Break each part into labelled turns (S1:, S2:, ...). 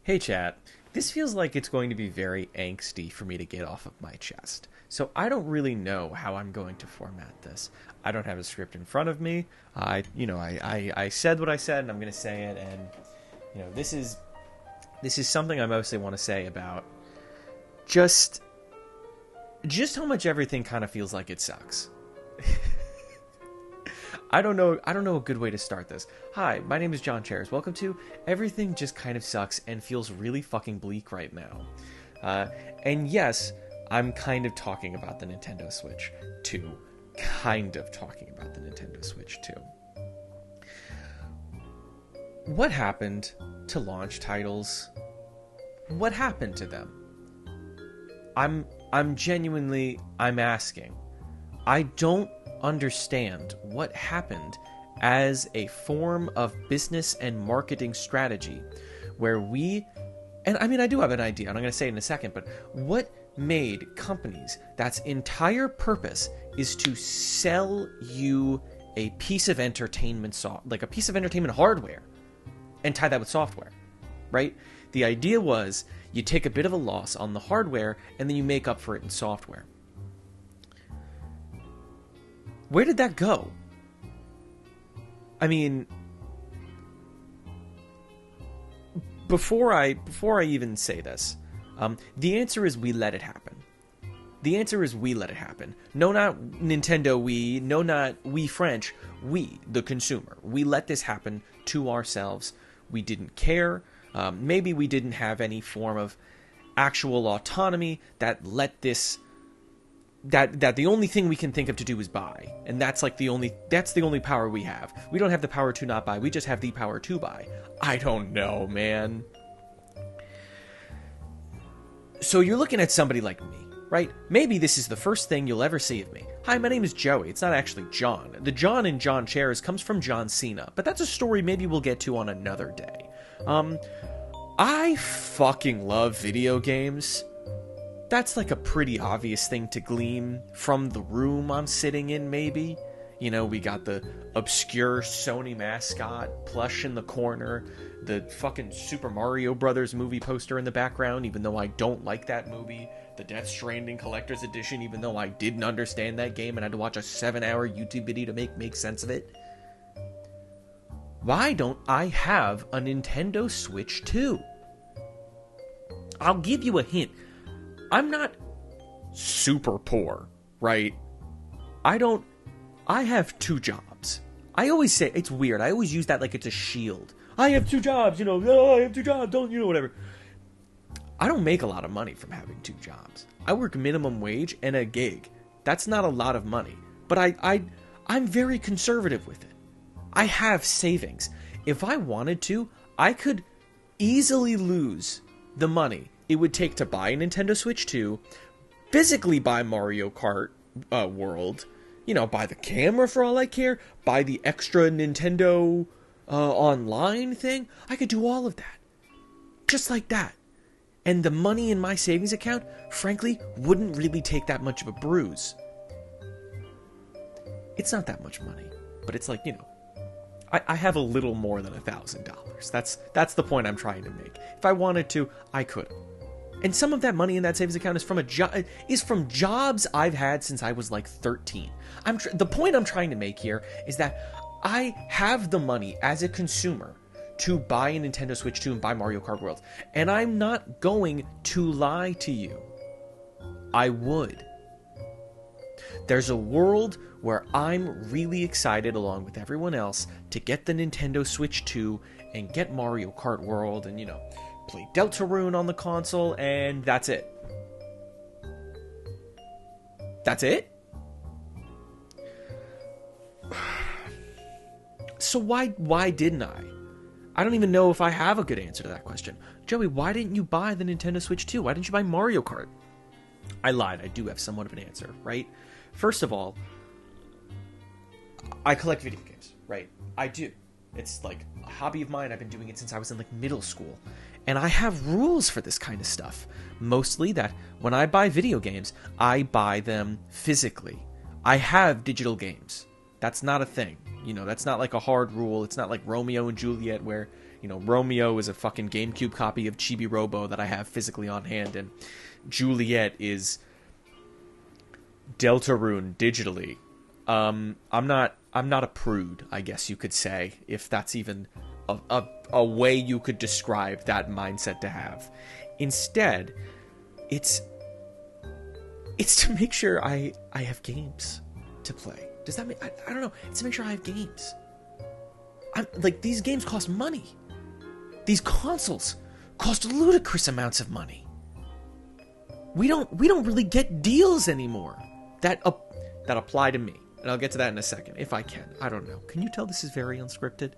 S1: Hey chat, this feels like it's going to be very angsty for me to get off of my chest. So I don't really know how I'm going to format this. I don't have a script in front of me. I said what I said and I'm going to say it, and this is something I mostly want to say about just how much everything kind of feels like it sucks. I don't know a good way to start this. Hi, my name is John Chairs. Welcome to Everything Just Kind of Sucks and Feels Really Fucking Bleak Right Now. And yes, I'm kind of talking about the Nintendo Switch 2. Kind of talking about the Nintendo Switch 2. What happened to launch titles? What happened to them? I'm genuinely asking. I don't understand what happened as a form of business and marketing strategy where I do have an idea, and I'm going to say it in a second, but what made companies that's entire purpose is to sell you a piece of entertainment like a piece of entertainment hardware and tie that with software, right? The idea was you take a bit of a loss on the hardware and then you make up for it in software. Where did that go? I mean, before I even say this, the answer is we let it happen. The answer is we let it happen. No, not Nintendo we, no, not we French, we, the consumer. We let this happen to ourselves. We didn't care. Maybe we didn't have any form of actual autonomy that let this... That the only thing we can think of to do is buy, and that's the only power we have. We don't have the power to not buy. We just have the power to buy. I don't know, man. So you're looking at somebody like me, right? Maybe this is the first thing you'll ever see of me. Hi, my name is Joey. It's not actually John. The John in John Chairs comes from John Cena, but that's a story maybe we'll get to on another day. I fucking love video games. That's like a pretty obvious thing to glean from the room I'm sitting in, maybe. You know, we got the obscure Sony mascot plush in the corner, the fucking Super Mario Brothers movie poster in the background, even though I don't like that movie, the Death Stranding Collector's Edition, even though I didn't understand that game and had to watch a 7-hour YouTube video to make sense of it. Why don't I have a Nintendo Switch 2? I'll give you a hint. I'm not super poor, right? I have 2 jobs. I always say, it's weird, I always use that like it's a shield. I have 2 jobs, I have 2 jobs, whatever. I don't make a lot of money from having 2 jobs. I work minimum wage and a gig. That's not a lot of money. But I'm very conservative with it. I have savings. If I wanted to, I could easily lose the money it would take to buy a Nintendo Switch 2, physically buy Mario Kart World, buy the camera for all I care, buy the extra Nintendo online thing. I could do all of that. Just like that. And the money in my savings account, frankly, wouldn't really take that much of a bruise. It's not that much money, but it's like, I have a little more than $1,000. That's the point I'm trying to make. If I wanted to, I could. And some of that money in that savings account is from jobs I've had since I was like 13. The point I'm trying to make here is that I have the money as a consumer to buy a Nintendo Switch 2 and buy Mario Kart World. And I'm not going to lie to you. I would. There's a world where I'm really excited, along with everyone else, to get the Nintendo Switch 2 and get Mario Kart World and, play Deltarune on the console, and that's it. That's it? So why didn't I? I don't even know if I have a good answer to that question. Joey, why didn't you buy the Nintendo Switch 2? Why didn't you buy Mario Kart? I lied. I do have somewhat of an answer, right? First of all, I collect video games, right? I do. It's like a hobby of mine. I've been doing it since I was in like middle school. And I have rules for this kind of stuff. Mostly that when I buy video games, I buy them physically. I have digital games. That's not a thing. That's not like a hard rule. It's not like Romeo and Juliet where, Romeo is a fucking GameCube copy of Chibi Robo that I have physically on hand, and Juliet is Deltarune digitally. I'm not a prude, I guess you could say, if that's even a way you could describe that mindset to have. Instead, it's to make sure I have games to play. Does that make... I don't know. It's to make sure I have games. These games cost money. These consoles cost ludicrous amounts of money. We don't really get deals anymore that apply to me. And I'll get to that in a second, if I can. I don't know. Can you tell this is very unscripted?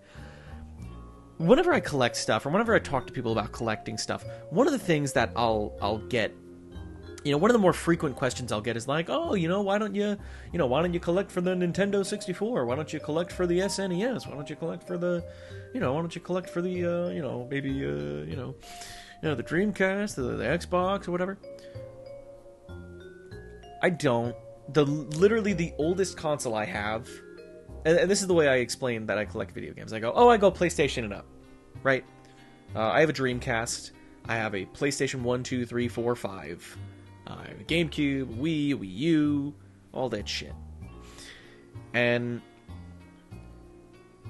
S1: Whenever I collect stuff, or whenever I talk to people about collecting stuff, one of the things that I'll get, one of the more frequent questions I'll get is like, oh, why don't you collect for the Nintendo 64? Why don't you collect for the SNES? Why don't you collect for the, the Dreamcast, the Xbox, or whatever? I don't. Literally the oldest console I have, and this is the way I explain that I collect video games. I go PlayStation and up, right? I have a Dreamcast. I have a PlayStation 1, 2, 3, 4, 5. I have a GameCube, Wii U, all that shit. And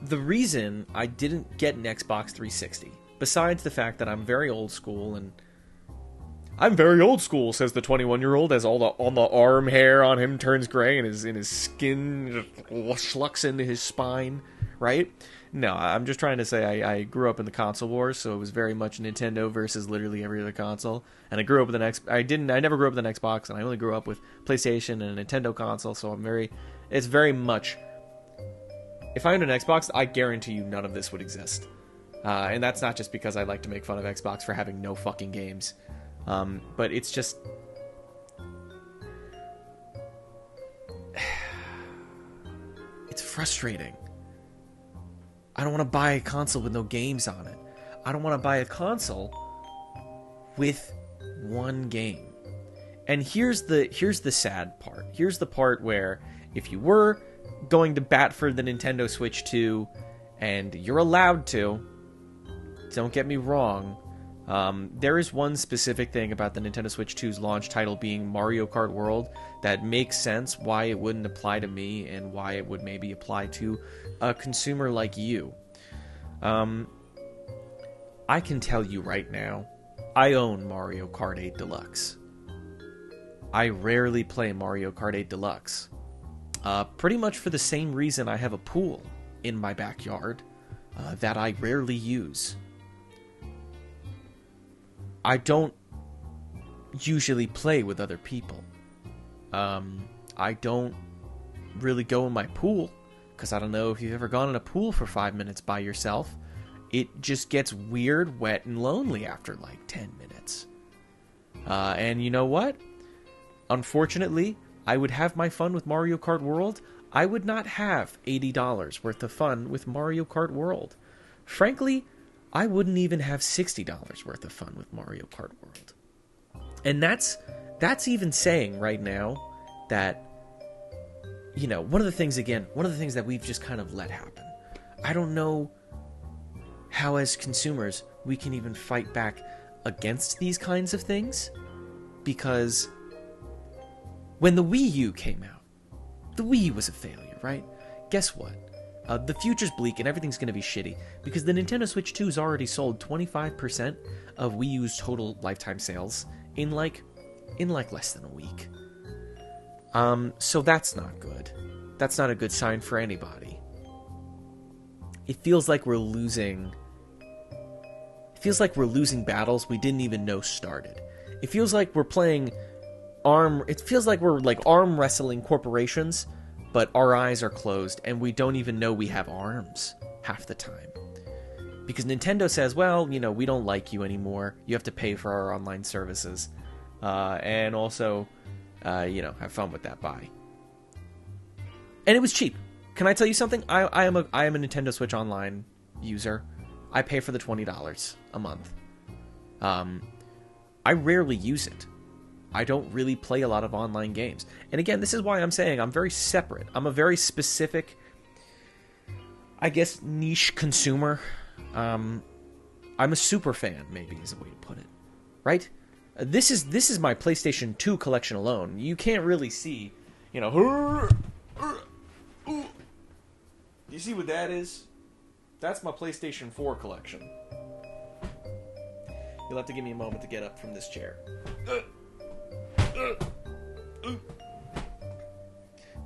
S1: the reason I didn't get an Xbox 360, besides the fact that I'm very old school, and I'm very old school, says the 21-year-old, as all the arm hair on him turns gray and his skin schlucks into his spine, right? No, I'm just trying to say I grew up in the console wars, so it was very much Nintendo versus literally every other console. And I grew up with I never grew up with an Xbox, and I only grew up with PlayStation and a Nintendo console, so it's very much, if I owned an Xbox, I guarantee you none of this would exist. And that's not just because I like to make fun of Xbox for having no fucking games. But it's just... it's frustrating. I don't want to buy a console with no games on it. I don't want to buy a console with one game. And here's the sad part. Here's the part where if you were going to bat for the Nintendo Switch 2, and you're allowed to, don't get me wrong, there is one specific thing about the Nintendo Switch 2's launch title being Mario Kart World that makes sense why it wouldn't apply to me and why it would maybe apply to a consumer like you. I can tell you right now, I own Mario Kart 8 Deluxe. I rarely play Mario Kart 8 Deluxe. Pretty much for the same reason I have a pool in my backyard that I rarely use. I don't usually play with other people. I don't really go in my pool, because I don't know if you've ever gone in a pool for 5 minutes by yourself. It just gets weird, wet, and lonely after like 10 minutes. And you know what? Unfortunately, I would have my fun with Mario Kart World. I would not have $80 worth of fun with Mario Kart World. Frankly, I wouldn't even have $60 worth of fun with Mario Kart World. And that's even saying right now that, one of the things that we've just kind of let happen. I don't know how as consumers we can even fight back against these kinds of things, because when the Wii U came out, the Wii U was a failure, right? Guess what? The future's bleak and everything's going to be shitty because the Nintendo Switch 2 has already sold 25% of Wii U's total lifetime sales in less than a week. So that's not good. That's not a good sign for anybody. It feels like we're losing battles we didn't even know started. It feels like we're playing it feels like we're like arm wrestling corporations, but our eyes are closed and we don't even know we have arms half the time. Because Nintendo says, well, we don't like you anymore. You have to pay for our online services. And also, have fun with that. Bye. And it was cheap. Can I tell you something? I am a Nintendo Switch Online user. I pay for the $20 a month. I rarely use it. I don't really play a lot of online games. And again, this is why I'm saying I'm very separate. I'm a very specific, I guess, niche consumer. I'm a super fan, maybe is a way to put it. Right? This is my PlayStation 2 collection alone. You can't really see, you know. You see what that is? That's my PlayStation 4 collection. You'll have to give me a moment to get up from this chair.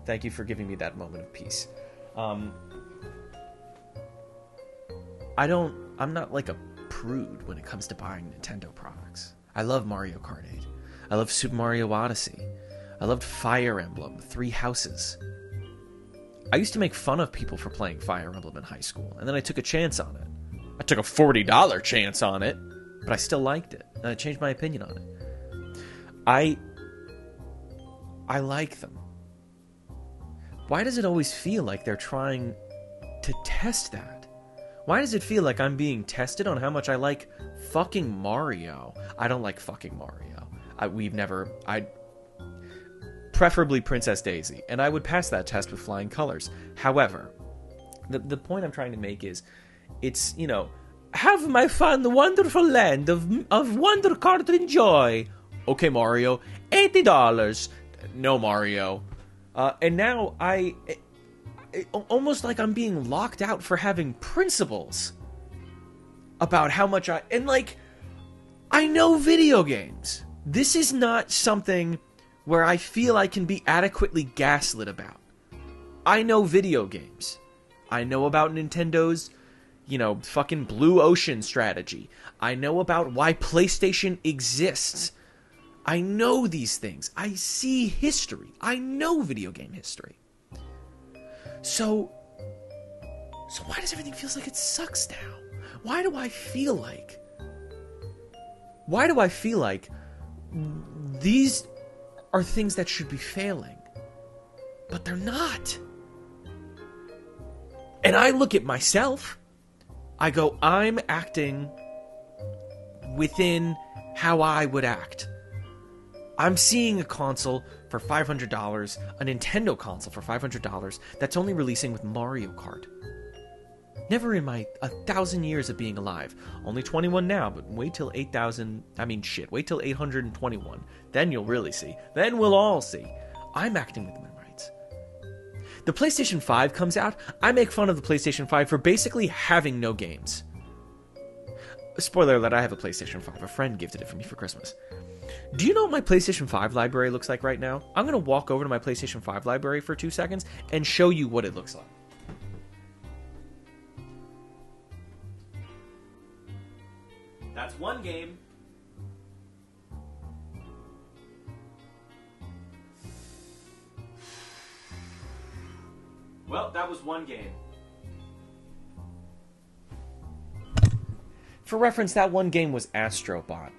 S1: Thank you for giving me that moment of peace. I'm not like a prude when it comes to buying Nintendo products. I love Mario Kart 8. I love Super Mario Odyssey. I loved Fire Emblem, Three Houses. I used to make fun of people for playing Fire Emblem in high school, and then I took a chance on it. I took a $40 chance on it, but I still liked it, and I changed my opinion on it. I like them. Why does it always feel like they're trying to test that? Why does it feel like I'm being tested on how much I like fucking Mario? I don't like fucking Mario. Preferably Princess Daisy, and I would pass that test with flying colors. However, the point I'm trying to make is, it's, you know, have my fun, the wonderful land of wonder cartridge joy. Okay, Mario, $80. No, Mario. And now almost like I'm being locked out for having principles about how much I know video games. This is not something where I feel I can be adequately gaslit about. I know video games. I know about Nintendo's, you know, fucking Blue Ocean strategy. I know about why PlayStation exists. I know these things. I see history. I know video game history. So why does everything feel like it sucks now? Why do I feel like these are things that should be failing, but they're not? And I look at myself, I go, I'm acting within how I would act. I'm seeing a console for $500, a Nintendo console for $500, that's only releasing with Mario Kart. Never in my 1,000 years of being alive. Only 21 now, but wait till 821. Then you'll really see. Then we'll all see. I'm acting within my rights. The PlayStation 5 comes out, I make fun of the PlayStation 5 for basically having no games. Spoiler alert, I have a PlayStation 5. A friend gifted it for me for Christmas. Do you know what my PlayStation 5 library looks like right now? I'm going to walk over to my PlayStation 5 library for 2 seconds and show you what it looks like. That's one game. Well, that was one game. For reference, that one game was Astrobot.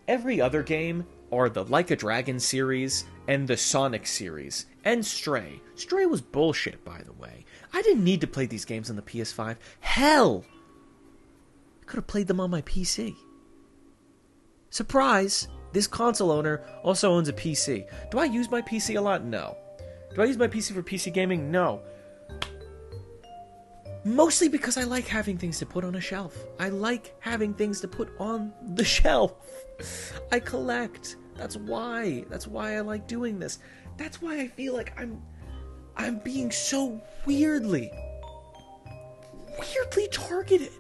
S1: Every other game are the Like a Dragon series and the Sonic series and Stray. Stray was bullshit, by the way. I didn't need to play these games on the PS5. Hell! I could have played them on my PC. Surprise! This console owner also owns a PC. Do I use my PC a lot? No. Do I use my PC for PC gaming? No. Mostly because I like having things to put on a shelf. I like having things to put on the shelf. I collect. That's why. That's why I like doing this. That's why I feel like I'm being so weirdly targeted.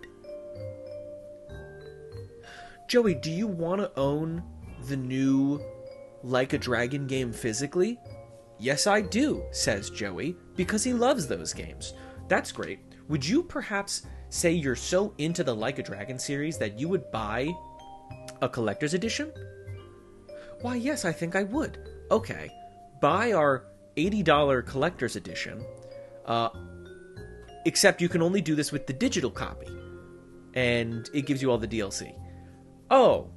S1: Joey, do you want to own the new Like a Dragon game physically? Yes, I do, says Joey, because he loves those games. That's great. Would you perhaps say you're so into the Like a Dragon series that you would buy a collector's edition? Why, yes, I think I would. Okay, buy our $80 collector's edition, except you can only do this with the digital copy, and it gives you all the DLC. Oh,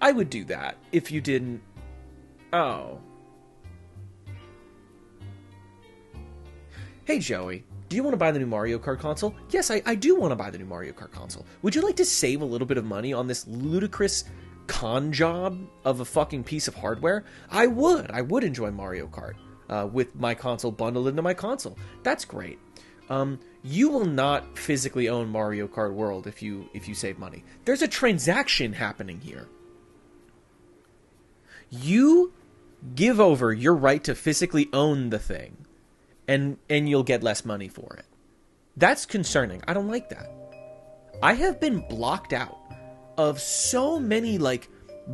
S1: I would do that if you didn't. Oh. Hey, Joey, do you want to buy the new Mario Kart console? Yes, I do want to buy the new Mario Kart console. Would you like to save a little bit of money on this ludicrous con job of a fucking piece of hardware? I would. I would enjoy Mario Kart with my console bundled into my console. That's great. You will not physically own Mario Kart World if you save money. There's a transaction happening here. You give over your right to physically own the thing, and you'll get less money for it. That's concerning. I don't like that. I have been blocked out of so many like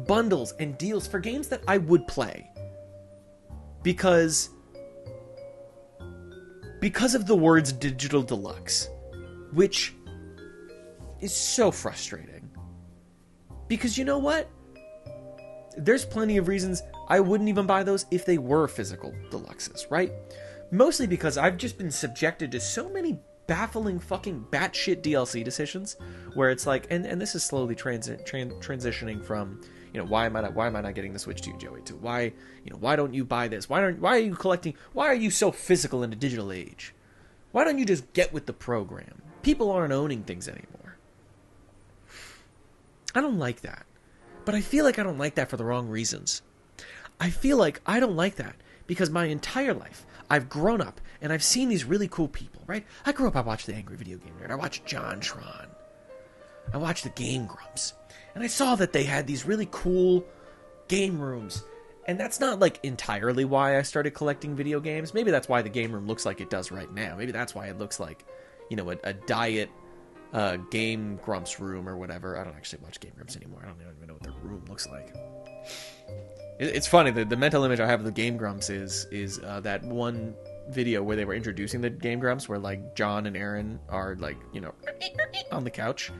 S1: bundles and deals for games that I would play because of the words Digital Deluxe, which is so frustrating. Because you know what? There's plenty of reasons I wouldn't even buy those if they were physical deluxes, right? Mostly because I've just been subjected to so many baffling fucking batshit DLC decisions where it's like, and this is slowly transitioning from, you know, why am I not getting the Switch 2, Joey, to why don't you buy this? Why are you collecting? Why are you so physical in the digital age? Why don't you just get with the program? People aren't owning things anymore. I don't like that. But I feel like I don't like that for the wrong reasons. I feel like I don't like that because my entire life I've grown up and I've seen these really cool people, right? I grew up, I watched The Angry Video Game Nerd, I watched JonTron, I watched the Game Grumps, and I saw that they had these really cool game rooms. And that's not like entirely why I started collecting video games. Maybe that's why the game room looks like it does right now. Maybe that's why it looks like, you know, a diet Game Grumps room or whatever. I don't actually watch Game Grumps anymore. I don't even know what their room looks like. It's funny, the mental image I have of the Game Grumps is that one video where they were introducing the Game Grumps where like John and Aaron are like, you know, on the couch.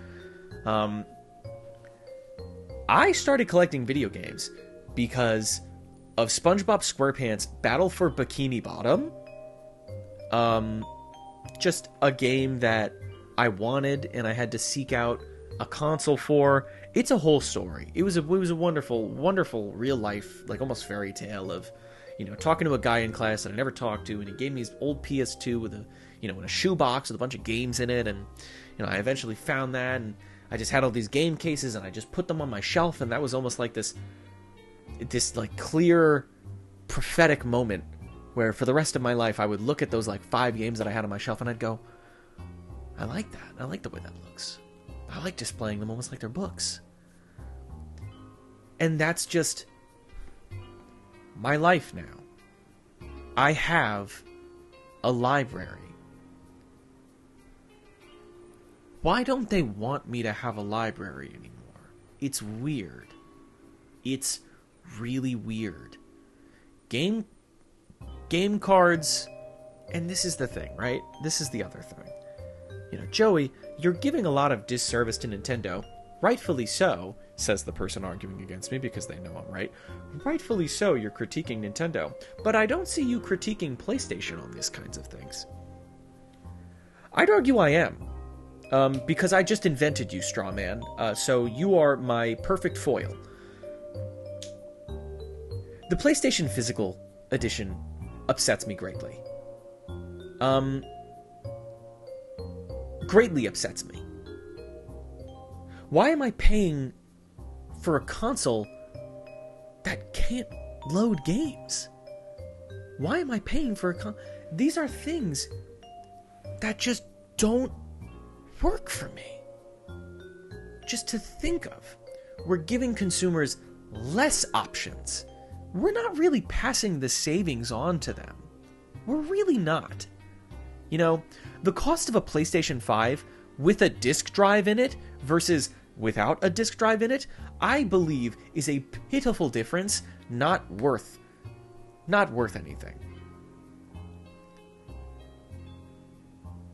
S1: I started collecting video games because of SpongeBob SquarePants Battle for Bikini Bottom. Just a game that I wanted and I had to seek out a console for. It's a whole story. It was a wonderful, wonderful real life, like almost fairy tale of, you know, talking to a guy in class that I never talked to, and he gave me his old PS2 with a, you know, in a shoebox with a bunch of games in it, and, you know, I eventually found that, and I just had all these game cases, and I just put them on my shelf, and that was almost like this like clear prophetic moment where for the rest of my life I would look at those like 5 games that I had on my shelf and I'd go, I like that. I like the way that looks. I like displaying them almost like they're books. And that's just my life now. I have a library. Why don't they want me to have a library anymore? It's weird. It's really weird. Game cards, and this is the thing, right? This is the other thing. You know, Joey, you're giving a lot of disservice to Nintendo. Rightfully so, says the person arguing against me because they know I'm right. Rightfully so, you're critiquing Nintendo. But I don't see you critiquing PlayStation on these kinds of things. I'd argue I am. Because I just invented you, straw man. So you are my perfect foil. The PlayStation Physical Edition upsets me greatly. Greatly upsets me. Why am I paying for a console that can't load games? Why am I paying for a These are things that just don't work for me. Just to think of, we're giving consumers less options. We're not really passing the savings on to them. We're really not. You know, the cost of a PlayStation 5 with a disc drive in it versus without a disc drive in it, I believe is a pitiful difference, not worth anything.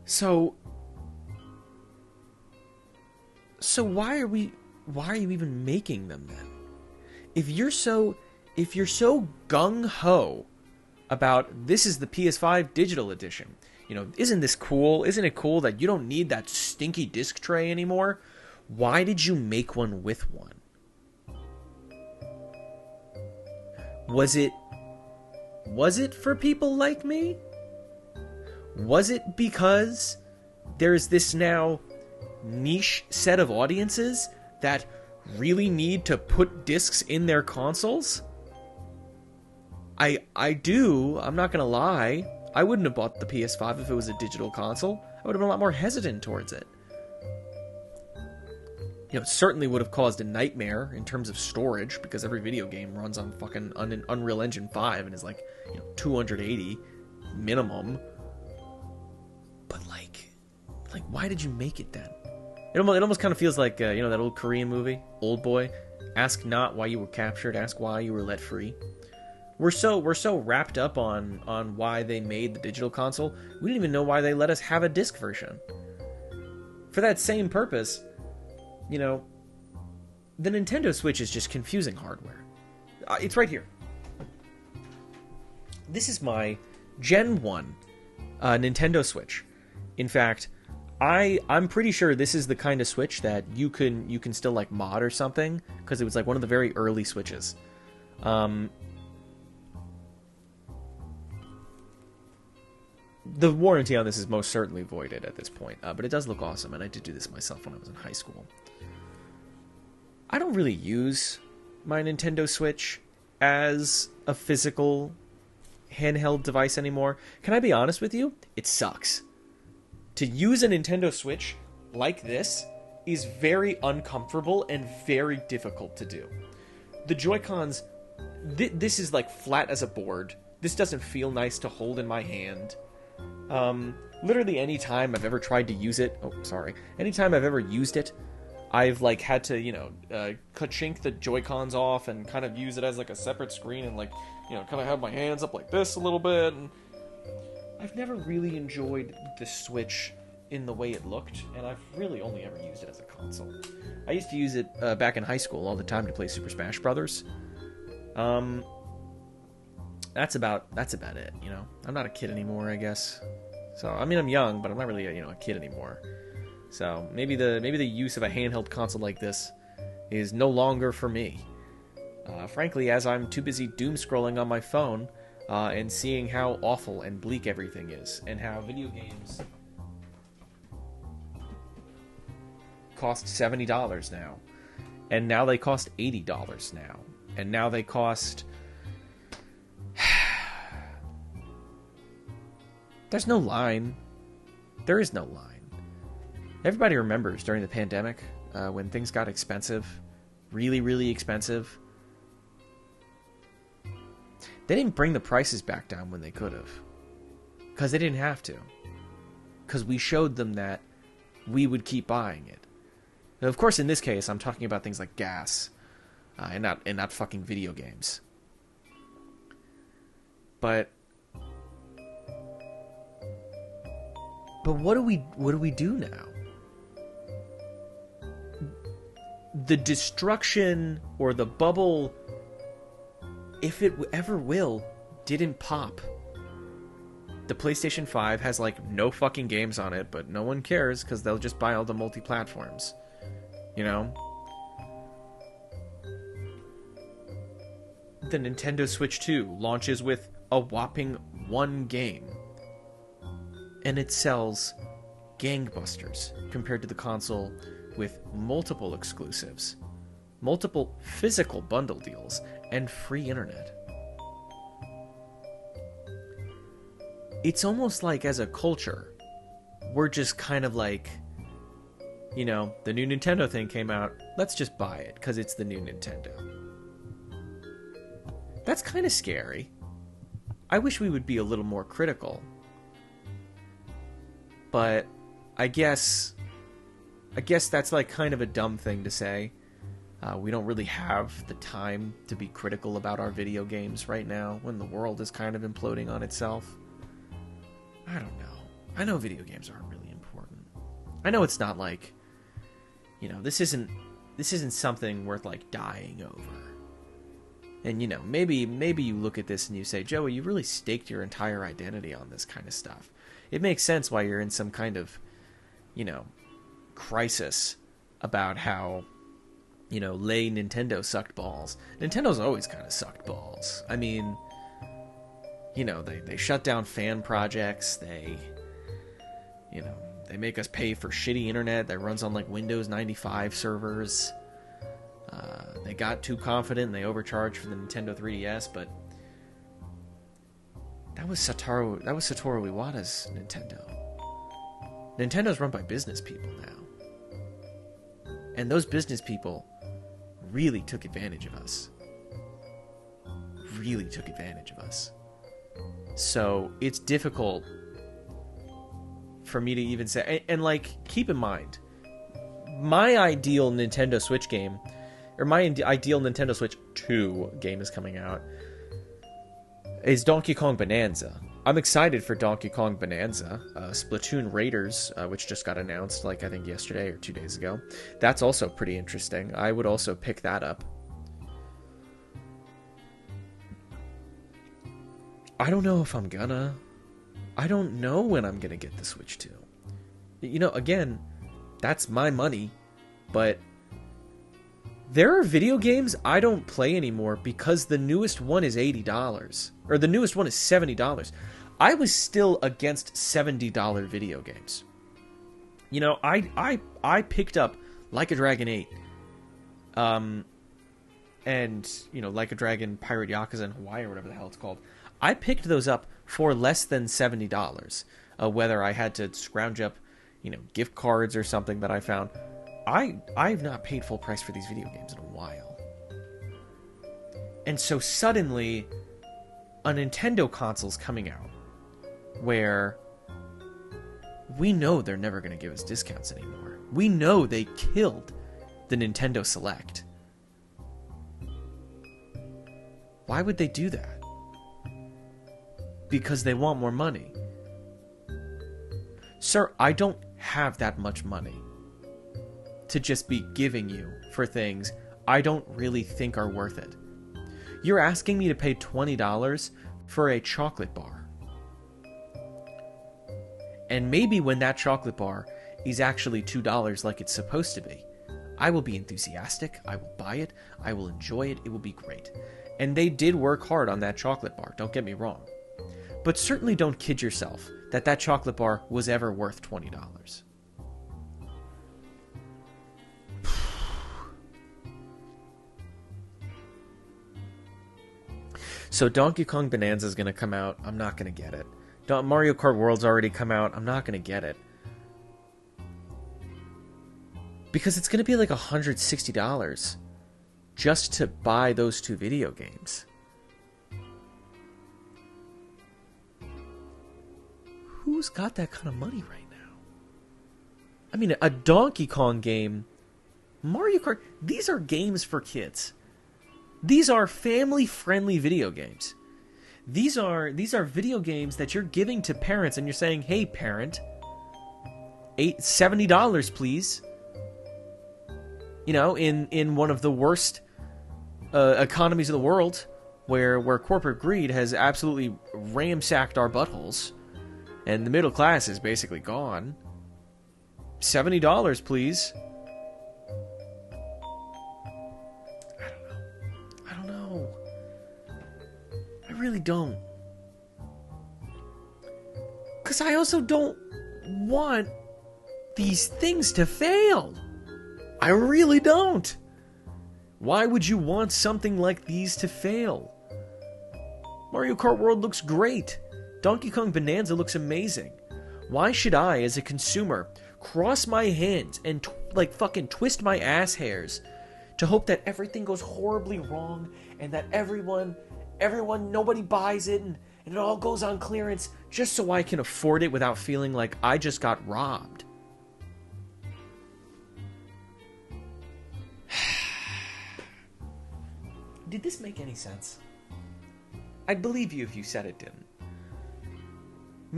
S1: So why are you even making them then? If you're so gung-ho about this is the PS5 digital edition, you know, isn't this cool? Isn't it cool that you don't need that stinky disc tray anymore? Why did you make one with one? Was it for people like me? Was it because there's this now niche set of audiences that really need to put discs in their consoles? I do. I'm not gonna lie. I wouldn't have bought the PS5 if it was a digital console. I would have been a lot more hesitant towards it. You know, it certainly would have caused a nightmare in terms of storage, because every video game runs on fucking Unreal Engine 5 and is like, you know, 280 minimum. But like, why did you make it then? It almost kind of feels like, you know, that old Korean movie, Old Boy. Ask not why you were captured, ask why you were let free. We're so wrapped up on why they made the digital console, we didn't even know why they let us have a disc version. For that same purpose, you know, the Nintendo Switch is just confusing hardware. It's right here. This is my Gen 1 Nintendo Switch. In fact, I'm pretty sure this is the kind of Switch that you can still like mod or something, because it was like one of the very early Switches. The warranty on this is most certainly voided at this point, but it does look awesome, and I did do this myself when I was in high school. I don't really use my Nintendo Switch as a physical handheld device anymore. Can I be honest with you? It sucks. To use a Nintendo Switch like this is very uncomfortable and very difficult to do. The Joy-Cons, this is like flat as a board. This doesn't feel nice to hold in my hand. Literally any time I've ever tried to use it, anytime I've ever used it, I've like had to, you know, ka-chink the Joy-Cons off and kind of use it as like a separate screen and like, you know, kind of have my hands up like this a little bit. And I've never really enjoyed the Switch in the way it looked, and I've really only ever used it as a console. I used to use it back in high school all the time to play Super Smash Brothers. That's about it, you know. I'm not a kid anymore, I guess. So, I mean, I'm young, but I'm not really a kid anymore. So, maybe the use of a handheld console like this is no longer for me. Frankly, as I'm too busy doom scrolling on my phone and seeing how awful and bleak everything is, and how video games cost $70 now, and now they cost $80 now, and now they cost... There's no line. There is no line. Everybody remembers during the pandemic when things got expensive, really, really expensive. They didn't bring the prices back down when they could have, because they didn't have to, because we showed them that we would keep buying it. Now, of course, in this case, I'm talking about things like gas, and not fucking video games. But what do we do now? The destruction or the bubble, if it ever will, didn't pop. The PlayStation 5 has like no fucking games on it, but no one cares because they'll just buy all the multi-platforms. You know? The Nintendo Switch 2 launches with a whopping one game, and it sells gangbusters compared to the console with multiple exclusives, multiple physical bundle deals, and free internet. It's almost like, as a culture, we're just kind of like, you know, the new Nintendo thing came out, let's just buy it because it's the new Nintendo. That's kind of scary. I wish we would be a little more critical. But I guess that's like kind of a dumb thing to say. We don't really have the time to be critical about our video games right now when the world is kind of imploding on itself. I don't know. I know video games aren't really important. I know it's not like, you know, this isn't something worth like dying over. And, you know, maybe you look at this and you say, Joey, you really staked your entire identity on this kind of stuff. It makes sense why you're in some kind of, you know, crisis about how, you know, lay Nintendo sucked balls. Nintendo's always kind of sucked balls. I mean, you know, they shut down fan projects. They, you know, they make us pay for shitty internet that runs on like Windows 95 servers. They got too confident and they overcharged for the Nintendo 3DS, but that was Satoru Iwata's Nintendo. Nintendo's run by business people now. And those business people really took advantage of us. Really took advantage of us. So it's difficult for me to even say. And like, keep in mind, my ideal Nintendo Switch game, or my ideal Nintendo Switch 2 game is coming out, is Donkey Kong Bonanza. I'm excited for Donkey Kong Bonanza. Splatoon Raiders, which just got announced, like, I think yesterday or 2 days ago. That's also pretty interesting. I would also pick that up. I don't know if I'm gonna. I don't know when I'm gonna get the Switch 2. You know, again, that's my money, but there are video games I don't play anymore because the newest one is $80. Or the newest one is $70. I was still against $70 video games. You know, I picked up Like a Dragon 8. And, you know, Like a Dragon Pirate Yakuza in Hawaii, or whatever the hell it's called. I picked those up for less than $70. Whether I had to scrounge up, you know, gift cards or something that I found. I've not paid full price for these video games in a while. And so suddenly, a Nintendo console's coming out where we know they're never going to give us discounts anymore. We know they killed the Nintendo Select. Why would they do that? Because they want more money. Sir, I don't have that much money to just be giving you for things I don't really think are worth it. You're asking me to pay $20 for a chocolate bar. And maybe when that chocolate bar is actually $2 like it's supposed to be, I will be enthusiastic, I will buy it, I will enjoy it, it will be great. And they did work hard on that chocolate bar, don't get me wrong. But certainly don't kid yourself that that chocolate bar was ever worth $20. So Donkey Kong Bonanza is going to come out. I'm not going to get it. Mario Kart World's already come out. I'm not going to get it. Because it's going to be like $160 just to buy those two video games. Who's got that kind of money right now? I mean, a Donkey Kong game, Mario Kart, these are games for kids. These are family-friendly video games. These are video games that you're giving to parents and you're saying, hey, parent, $70, please. You know, in one of the worst economies of the world, where corporate greed has absolutely ramsacked our buttholes, and the middle class is basically gone. $70, please. I really don't. Because I also don't want these things to fail. I really don't. Why would you want something like these to fail? Mario Kart World looks great. Donkey Kong Bonanza looks amazing. Why should I, as a consumer, cross my hands and fucking twist my ass hairs to hope that everything goes horribly wrong and that nobody buys it and it all goes on clearance just so I can afford it without feeling like I just got robbed? Did this make any sense? I'd believe you if you said it didn't.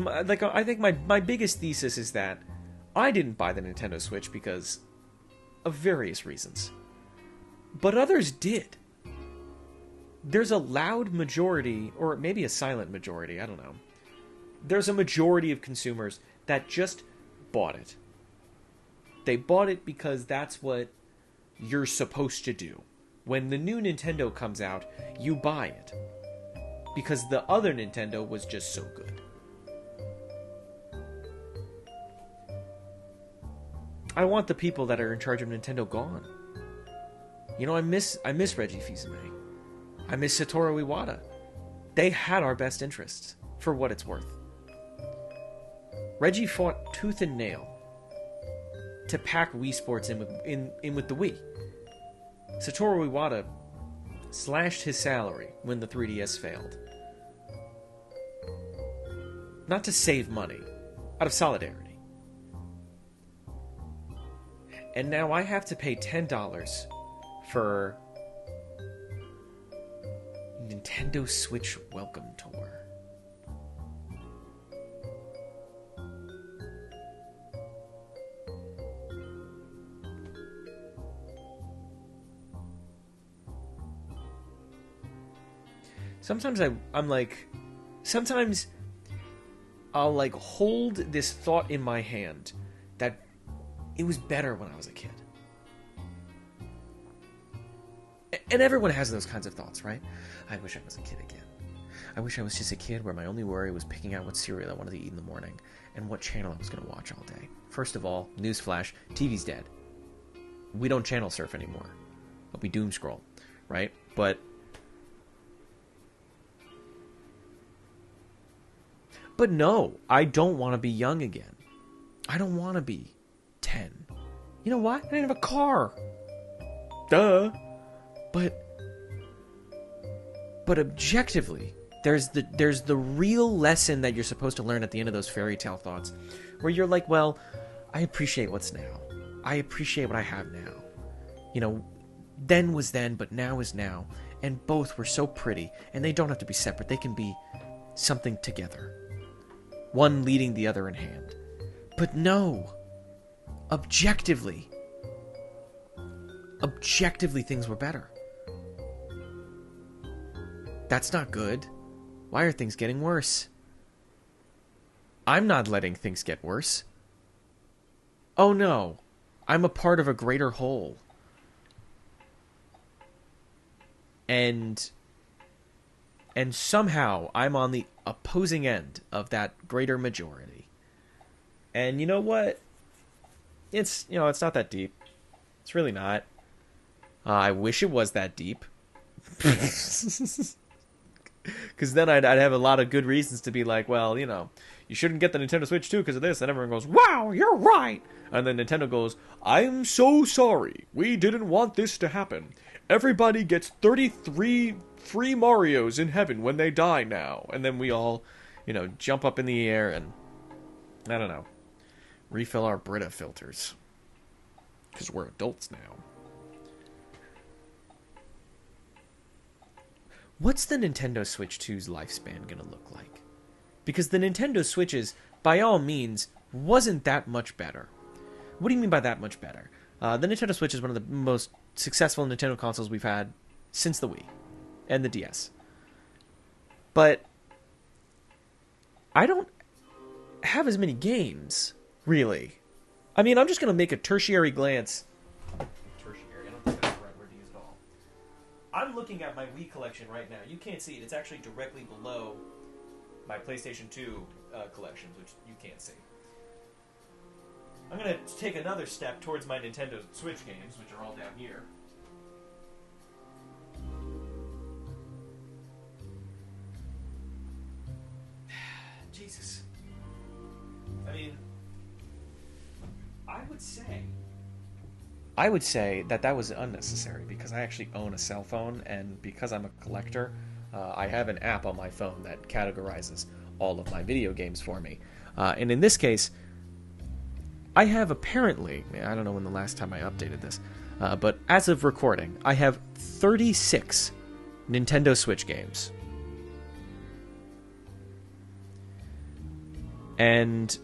S1: I think my biggest thesis is that I didn't buy the Nintendo Switch because of various reasons. But others did. There's a loud majority, or maybe a silent majority, I don't know. There's a majority of consumers that just bought it. They bought it because that's what you're supposed to do. When the new Nintendo comes out, you buy it. Because the other Nintendo was just so good. I want the people that are in charge of Nintendo gone. You know, I miss Reggie Fils-Aimé. I miss Satoru Iwata. They had our best interests, for what it's worth. Reggie fought tooth and nail to pack Wii Sports in with the Wii. Satoru Iwata slashed his salary when the 3DS failed. Not to save money, out of solidarity. And now I have to pay $10 for Nintendo Switch Welcome Tour. Sometimes I'm like, sometimes I'll like hold this thought in my hand that it was better when I was a kid. And everyone has those kinds of thoughts, right? I wish I was a kid again. I wish I was just a kid where my only worry was picking out what cereal I wanted to eat in the morning and what channel I was going to watch all day. First of all, newsflash, TV's dead. We don't channel surf anymore. But we doom scroll, right? But no, I don't want to be young again. I don't want to be 10. You know why? I didn't have a car. Duh. But objectively, there's the real lesson that you're supposed to learn at the end of those fairy tale thoughts, where you're like, well, I appreciate what's now. I appreciate what I have now. You know, then was then, but now is now. And both were so pretty, and they don't have to be separate. They can be something together. One leading the other in hand. But no. Objectively, things were better. That's not good. Why are things getting worse? I'm not letting things get worse. Oh no. I'm a part of a greater whole. And somehow I'm on the opposing end of that greater majority. And you know what? It's not that deep. It's really not. I wish it was that deep. Because then I'd have a lot of good reasons to be like, well, you shouldn't get the Nintendo Switch 2 because of this. And everyone goes, wow, you're right. And then Nintendo goes, I'm so sorry. We didn't want this to happen. Everybody gets 33 free Marios in heaven when they die now. And then we all, jump up in the air and, I don't know, refill our Brita filters. Because we're adults now. What's the Nintendo Switch 2's lifespan gonna look like? Because the Nintendo Switches, by all means, wasn't that much better. What do you mean by that much better? The Nintendo Switch is one of the most successful Nintendo consoles we've had since the Wii and the DS. But I don't have as many games, really. I mean, I'm just going to make a tertiary glance. Tertiary? I don't think that's the right word to use at all. I'm looking at my Wii collection right now. You can't see it. It's actually directly below my PlayStation 2 collections, which you can't see. I'm going to take another step towards my Nintendo Switch games, which are all down here. Jesus. I mean, I would say that was unnecessary because I actually own a cell phone, and because I'm a collector, I have an app on my phone that categorizes all of my video games for me. And in this case, I have apparently, I don't know when the last time I updated this, but as of recording, I have 36 Nintendo Switch games. And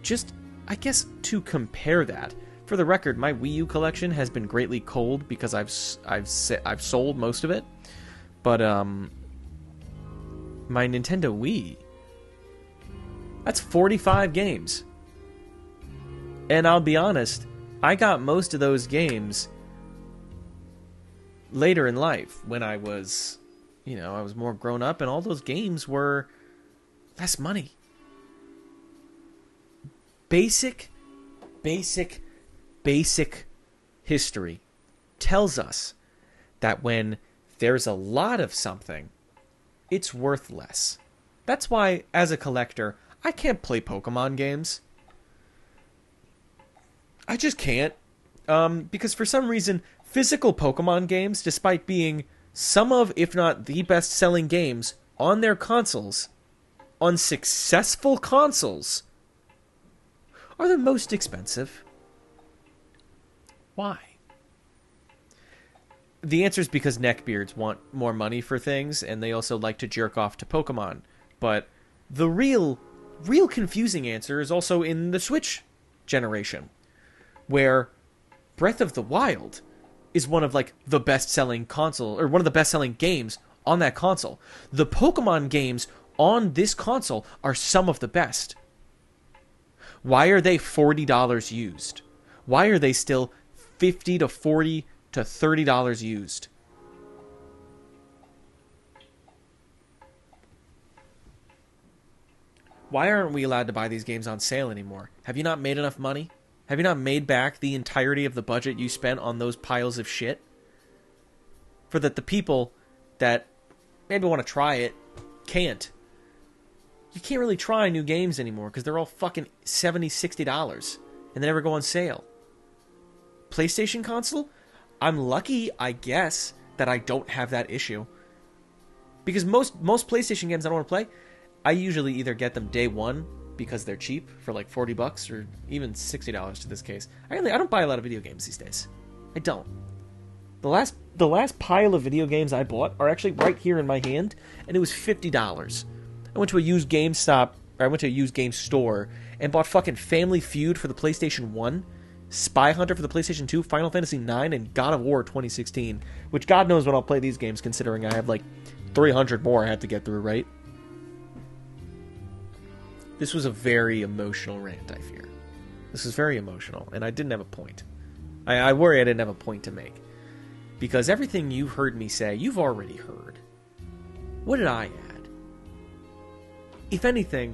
S1: just, I guess, to compare that, for the record, my Wii U collection has been greatly culled because I've sold most of it. But my Nintendo Wii, that's 45 games. And I'll be honest, I got most of those games later in life when I was, I was more grown up, and all those games were less money. Basic history tells us that when there's a lot of something, it's worth less. That's why, as a collector, I can't play Pokemon games. I just can't. Because for some reason, physical Pokemon games, despite being some of, if not the best-selling games on their consoles, on successful consoles, are the most expensive. Why? The answer is because neckbeards want more money for things, and they also like to jerk off to Pokemon. But the real confusing answer is also in the Switch generation, where Breath of the Wild is one of like the best-selling console, or one of the best-selling games on that console. The Pokemon games on this console are some of the best. Why are they $40 used? Why are they still $50 to $40 to $30 used? Why aren't we allowed to buy these games on sale anymore? Have you not made enough money? Have you not made back the entirety of the budget you spent on those piles of shit? For that the people that maybe want to try it can't. You can't really try new games anymore because they're all fucking $70, $60 and they never go on sale. PlayStation console? I'm lucky, I guess, that I don't have that issue. Because most PlayStation games I don't want to play, I usually either get them day one because they're cheap for like $40 or even $60 to this case. I don't buy a lot of video games these days. I don't. The last pile of video games I bought are actually right here in my hand, and it was $50. I went to a used game store and bought fucking Family Feud for the PlayStation 1, Spy Hunter for the PlayStation 2, Final Fantasy 9, and God of War 2016. Which God knows when I'll play these games, considering I have like 300 more I have to get through, right? This was a very emotional rant, I fear. This is very emotional, and I didn't have a point. I worry I didn't have a point to make. Because everything you've heard me say, you've already heard. What did I add? If anything,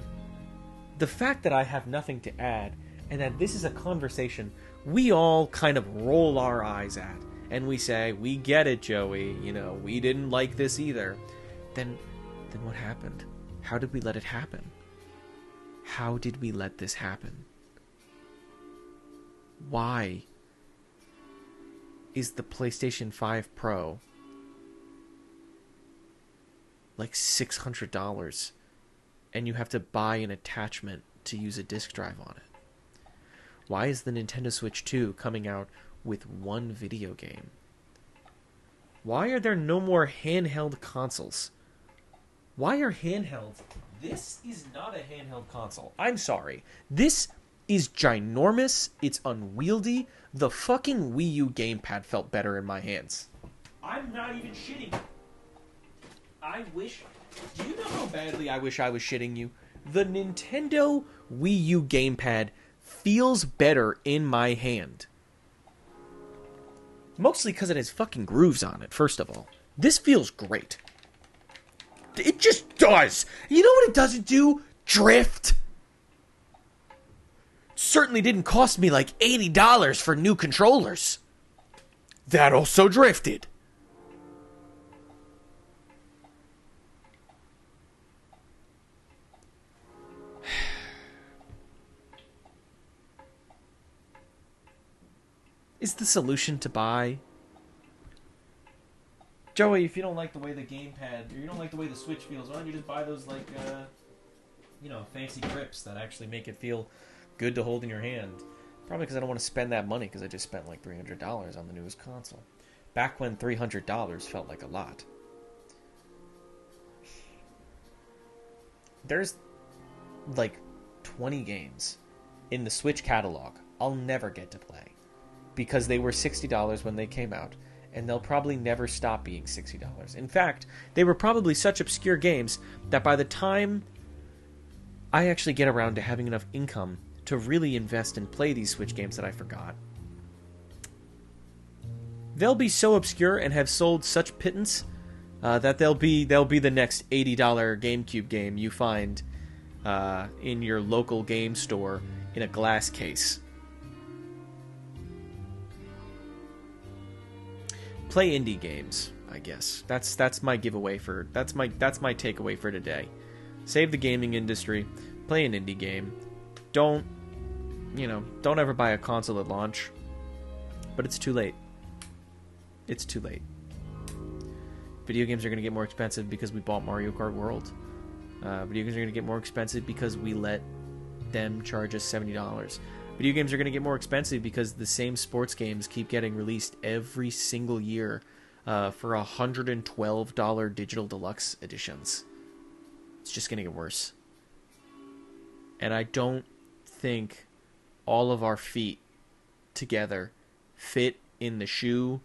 S1: the fact that I have nothing to add, and that this is a conversation we all kind of roll our eyes at, and we say, we get it, Joey, we didn't like this either, then what happened? How did we let it happen? How did we let this happen? Why is the PlayStation 5 Pro like $600 and you have to buy an attachment to use a disk drive on it? Why is the Nintendo Switch 2 coming out with one video game? Why are there no more handheld consoles? Why are handhelds? This is not a handheld console. I'm sorry. This is ginormous. It's unwieldy. The fucking Wii U gamepad felt better in my hands. I'm not even shitting you. Do you know how badly I wish I was shitting you? The Nintendo Wii U gamepad feels better in my hand. Mostly because it has fucking grooves on it, first of all. This feels great. It just does. You know what it doesn't do? Drift. Certainly didn't cost me like $80 for new controllers. That also drifted. Is the solution to buy? Joey, if you don't like the way the gamepad, or you don't like the way the Switch feels, why don't you just buy those, like, fancy grips that actually make it feel good to hold in your hand? Probably because I don't want to spend that money, because I just spent like $300 on the newest console. Back when $300 felt like a lot. There's, like, 20 games in the Switch catalog I'll never get to play, because they were $60 when they came out. And they'll probably never stop being $60. In fact, they were probably such obscure games that by the time I actually get around to having enough income to really invest and play these Switch games that I forgot, they'll be so obscure and have sold such pittance that they'll be the next $80 GameCube game you find in your local game store in a glass case. Play indie games, I guess. That's my giveaway for that's my takeaway for today. Save the gaming industry. play an indie game. Don't, don't ever buy a console at launch. But it's too late. It's too late. Video games are going to get more expensive because we bought Mario Kart World. Video games are going to get more expensive because we let them charge us $70. Video games are going to get more expensive because the same sports games keep getting released every single year for $112 digital deluxe editions. It's just going to get worse. And I don't think all of our feet together fit in the shoe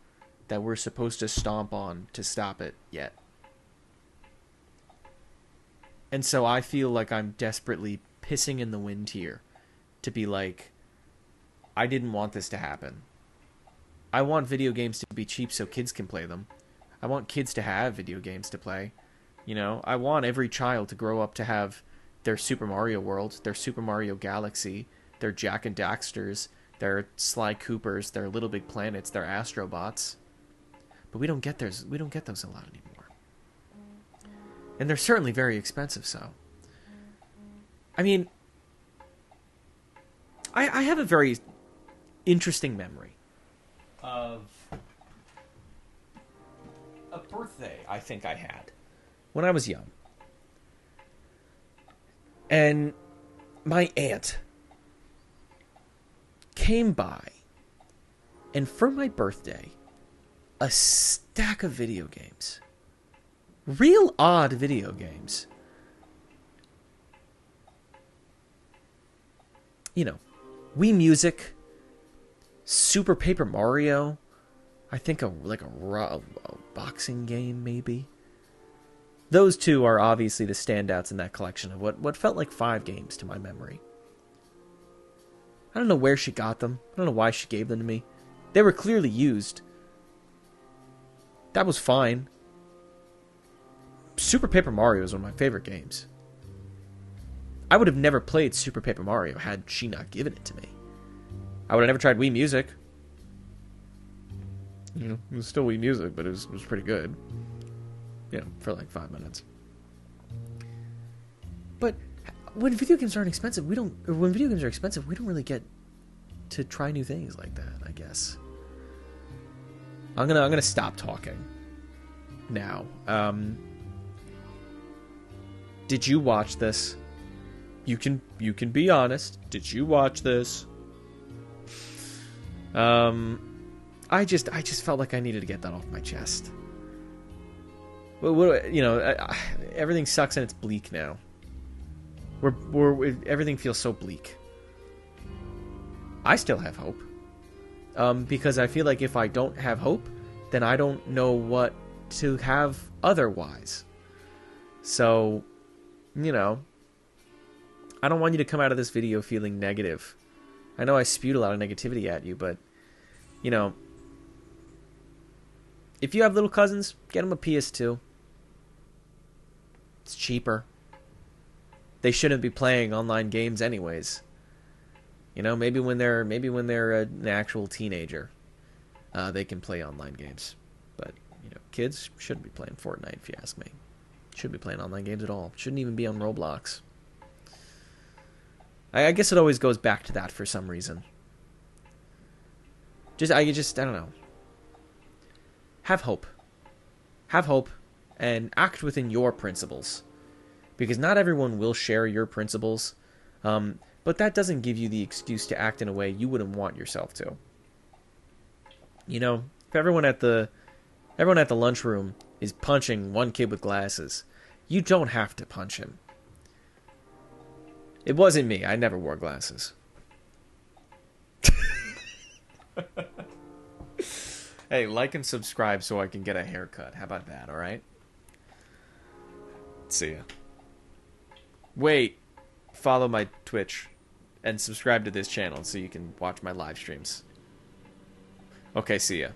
S1: that we're supposed to stomp on to stop it yet. And so I feel like I'm desperately pissing in the wind here to be like, I didn't want this to happen. I want video games to be cheap so kids can play them. I want kids to have video games to play. I want every child to grow up to have their Super Mario World, their Super Mario Galaxy, their Jak and Daxters, their Sly Coopers, their Little Big Planets, their Astrobots. But we don't get those. We don't get those a lot anymore. And they're certainly very expensive, so. I mean, I have a very interesting memory of a birthday I think I had when I was young. And my aunt came by, and for my birthday, a stack of video games. Real odd video games. Wii Music, Super Paper Mario, I think a boxing game maybe. Those two are obviously the standouts in that collection of what felt like 5 games to my memory. I don't know where she got them. I don't know why she gave them to me. They were clearly used. That was fine. Super Paper Mario is one of my favorite games. I would have never played Super Paper Mario had she not given it to me. I would have never tried Wii Music. It was still Wii Music, but it was pretty good. For like 5 minutes. But when video games aren't expensive, when video games are expensive, we don't really get to try new things like that, I guess. I'm gonna stop talking now. Did you watch this? You can be honest. Did you watch this? I just felt like I needed to get that off my chest. Everything sucks and it's bleak now. Everything feels so bleak. I still have hope. Because I feel like if I don't have hope, then I don't know what to have otherwise. So, I don't want you to come out of this video feeling negative. I know I spewed a lot of negativity at you, but, if you have little cousins, get them a PS2. It's cheaper. They shouldn't be playing online games anyways. Maybe when they're an actual teenager, they can play online games. But, kids shouldn't be playing Fortnite, if you ask me. Shouldn't be playing online games at all. Shouldn't even be on Roblox. I guess it always goes back to that for some reason. I don't know. Have hope. Have hope and act within your principles. Because not everyone will share your principles. But that doesn't give you the excuse to act in a way you wouldn't want yourself to. If everyone at the lunchroom is punching one kid with glasses, you don't have to punch him. It wasn't me. I never wore glasses. Hey, like and subscribe so I can get a haircut. How about that, alright? See ya. Wait. Follow my Twitch. And subscribe to this channel so you can watch my live streams. Okay, see ya.